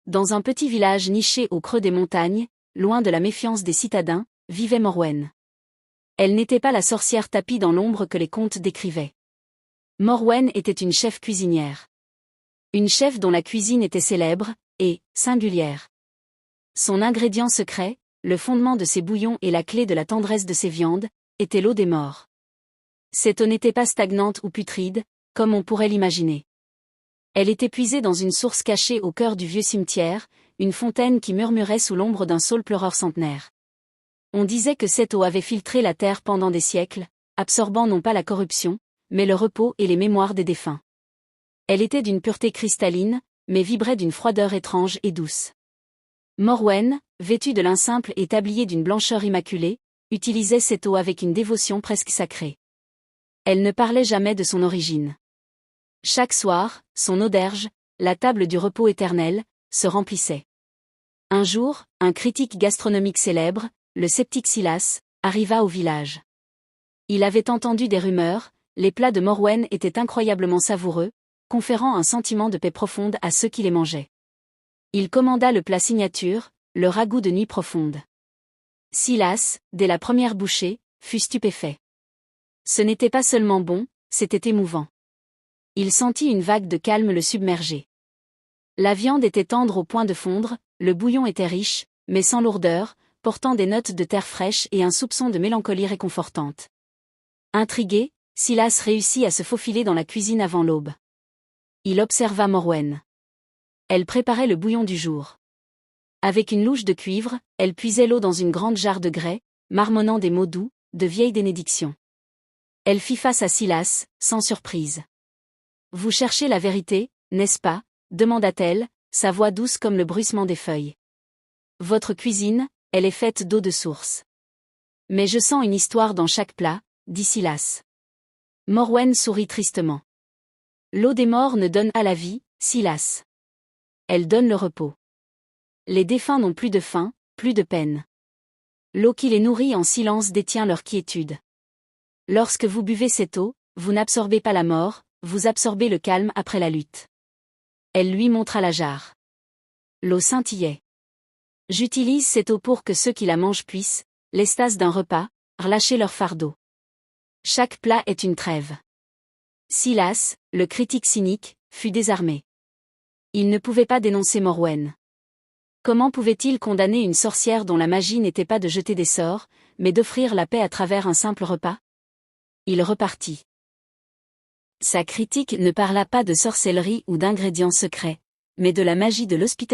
Dans un petit village niché au creux des montagnes, loin de la méfiance des citadins, vivait Morwen. Elle n'était pas la sorcière tapie dans l'ombre que les contes décrivaient. Morwen était une chef cuisinière. Une chef dont la cuisine était célèbre, et singulière. Son ingrédient secret, le fondement de ses bouillons et la clé de la tendresse de ses viandes, était l'eau des morts. Cette eau n'était pas stagnante ou putride, comme on pourrait l'imaginer. Elle était puisée dans une source cachée au cœur du vieux cimetière, une fontaine qui murmurait sous l'ombre d'un saule pleureur centenaire. On disait que cette eau avait filtré la terre pendant des siècles, absorbant non pas la corruption, mais le repos et les mémoires des défunts. Elle était d'une pureté cristalline, mais vibrait d'une froideur étrange et douce. Morwen, vêtue de lin simple et tabliée d'une blancheur immaculée, utilisait cette eau avec une dévotion presque sacrée. Elle ne parlait jamais de son origine. Chaque soir, son auberge, la table du repos éternel, se remplissait. Un jour, un critique gastronomique célèbre, le sceptique Silas, arriva au village. Il avait entendu des rumeurs, les plats de Morwen étaient incroyablement savoureux, conférant un sentiment de paix profonde à ceux qui les mangeaient. Il commanda le plat signature, le ragoût de nuit profonde. Silas, dès la première bouchée, fut stupéfait. Ce n'était pas seulement bon, c'était émouvant. Il sentit une vague de calme le submerger. La viande était tendre au point de fondre, le bouillon était riche, mais sans lourdeur, portant des notes de terre fraîche et un soupçon de mélancolie réconfortante. Intrigué, Silas réussit à se faufiler dans la cuisine avant l'aube. Il observa Morwen. Elle préparait le bouillon du jour. Avec une louche de cuivre, elle puisait l'eau dans une grande jarre de grès, marmonnant des mots doux, de vieilles bénédictions. Elle fit face à Silas, sans surprise. « Vous cherchez la vérité, n'est-ce pas ?» demanda-t-elle, sa voix douce comme le bruissement des feuilles. « Votre cuisine, elle est faite d'eau de source. »« Mais je sens une histoire dans chaque plat, » dit Silas. Morwen sourit tristement. « L'eau des morts ne donne à la vie, Silas. Elle donne le repos. Les défunts n'ont plus de faim, plus de peine. L'eau qui les nourrit en silence détient leur quiétude. Lorsque vous buvez cette eau, vous n'absorbez pas la mort, vous absorbez le calme après la lutte. » Elle lui montra la jarre. L'eau scintillait. « J'utilise cette eau pour que ceux qui la mangent puissent, l'extase d'un repas, relâcher leur fardeau. Chaque plat est une trêve. » Silas, le critique cynique, fut désarmé. Il ne pouvait pas dénoncer Morwen. Comment pouvait-il condamner une sorcière dont la magie n'était pas de jeter des sorts, mais d'offrir la paix à travers un simple repas? Il repartit. Sa critique ne parla pas de sorcellerie ou d'ingrédients secrets, mais de la magie de l'hospitalité.